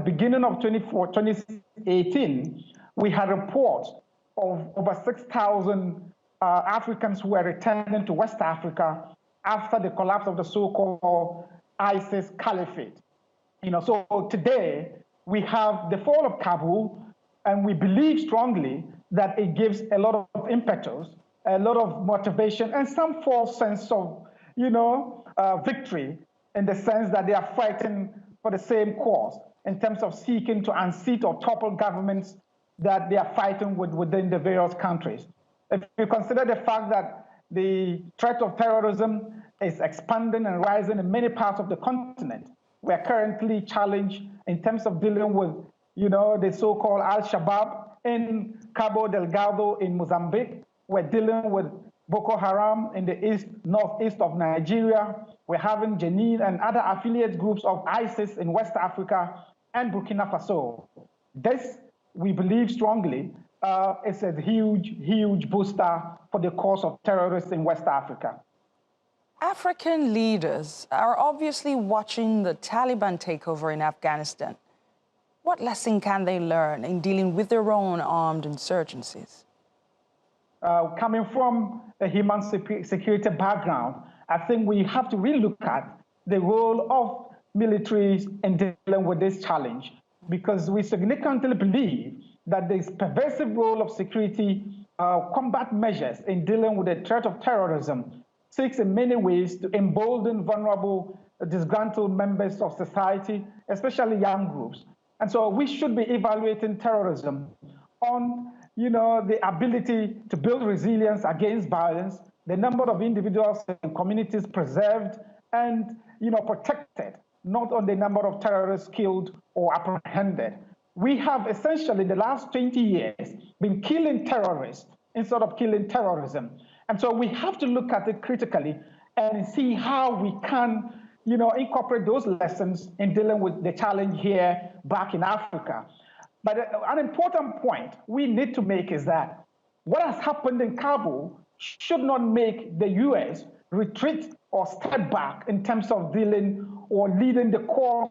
beginning of 2018, we had reports of over 6,000 Africans who were returning to West Africa after the collapse of the so-called ISIS caliphate. So today we have the fall of Kabul, and we believe strongly that it gives a lot of impetus, a lot of motivation, and some false sense of, victory, in the sense that they are fighting for the same cause in terms of seeking to unseat or topple governments that they are fighting within the various countries. If you consider the fact that the threat of terrorism is expanding and rising in many parts of the continent, we are currently challenged in terms of dealing with, the so-called Al-shabaab in Cabo Delgado in Mozambique. We're dealing with Boko Haram in the northeast of Nigeria. We're having Jenin and other affiliate groups of ISIS in West Africa and Burkina Faso. This, we believe strongly, is a huge, huge booster for the cause of terrorists in West Africa. African leaders are obviously watching the Taliban takeover in Afghanistan. What lesson can they learn in dealing with their own armed insurgencies? Coming from a human security background, I think we have to really look at the role of militaries in dealing with this challenge, because we significantly believe that this pervasive role of security combat measures in dealing with the threat of terrorism seeks in many ways to embolden vulnerable, disgruntled members of society, especially young groups. And so we should be evaluating terrorism on, the ability to build resilience against violence, the number of individuals and communities preserved and, protected, not on the number of terrorists killed or apprehended. We have essentially, in the last 20 years, been killing terrorists instead of killing terrorism. And so we have to look at it critically and see how we can, incorporate those lessons in dealing with the challenge here back in Africa. But an important point we need to make is that what has happened in Kabul should not make the U.S. retreat or step back in terms of dealing or leading the cause,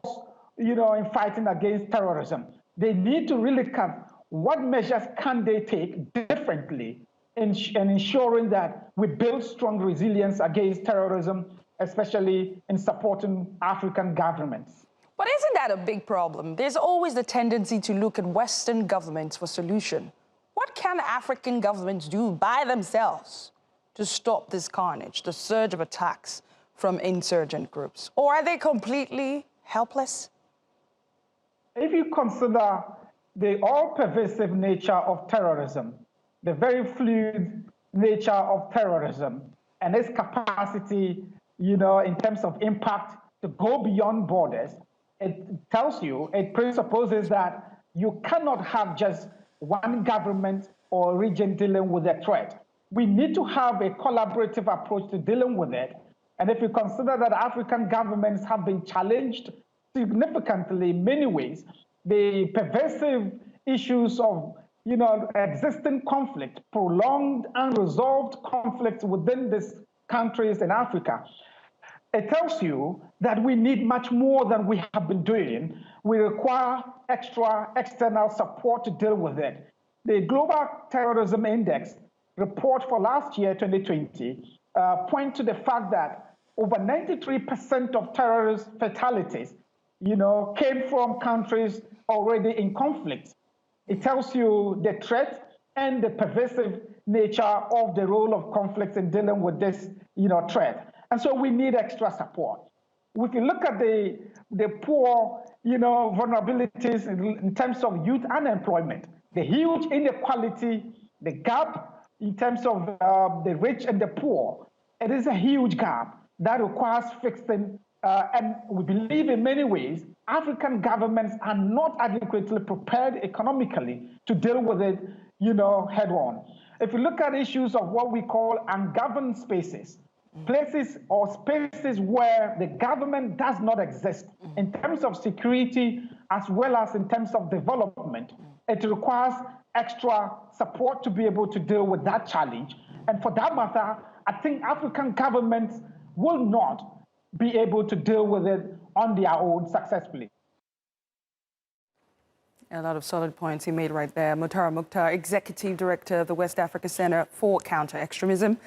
in fighting against terrorism. They need to really look at what measures can they take differently in ensuring that we build strong resilience against terrorism, especially in supporting African governments. But isn't that a big problem? There's always the tendency to look at Western governments for solution. What can African governments do by themselves to stop this carnage, the surge of attacks from insurgent groups? Or are they completely helpless? If you consider the all-pervasive nature of terrorism, the very fluid nature of terrorism, and its capacity, in terms of impact to go beyond borders, it presupposes that you cannot have just one government or region dealing with the threat. We need to have a collaborative approach to dealing with it. And if you consider that African governments have been challenged significantly in many ways, the pervasive issues of existing conflict, prolonged, unresolved conflicts within these countries in Africa, it tells you that we need much more than we have been doing. We require extra external support to deal with it. The Global Terrorism Index report for last year, 2020, point to the fact that over 93% of terrorist fatalities, came from countries already in conflict. It tells you the threat and the pervasive nature of the role of conflict in dealing with this, threat. And so we need extra support. We can look at the poor, vulnerabilities in terms of youth unemployment, the huge inequality, the gap in terms of the rich and the poor. It is a huge gap that requires fixing. And we believe in many ways, African governments are not adequately prepared economically to deal with it, head on. If you look at issues of what we call ungoverned spaces, places or spaces where the government does not exist in terms of security as well as in terms of development, it requires extra support to be able to deal with that challenge. And for that matter, I think African governments will not be able to deal with it on their own successfully. A lot of solid points he made right there. Mutaru Muqthar, Executive Director of the West Africa Center for Counter-Extremism.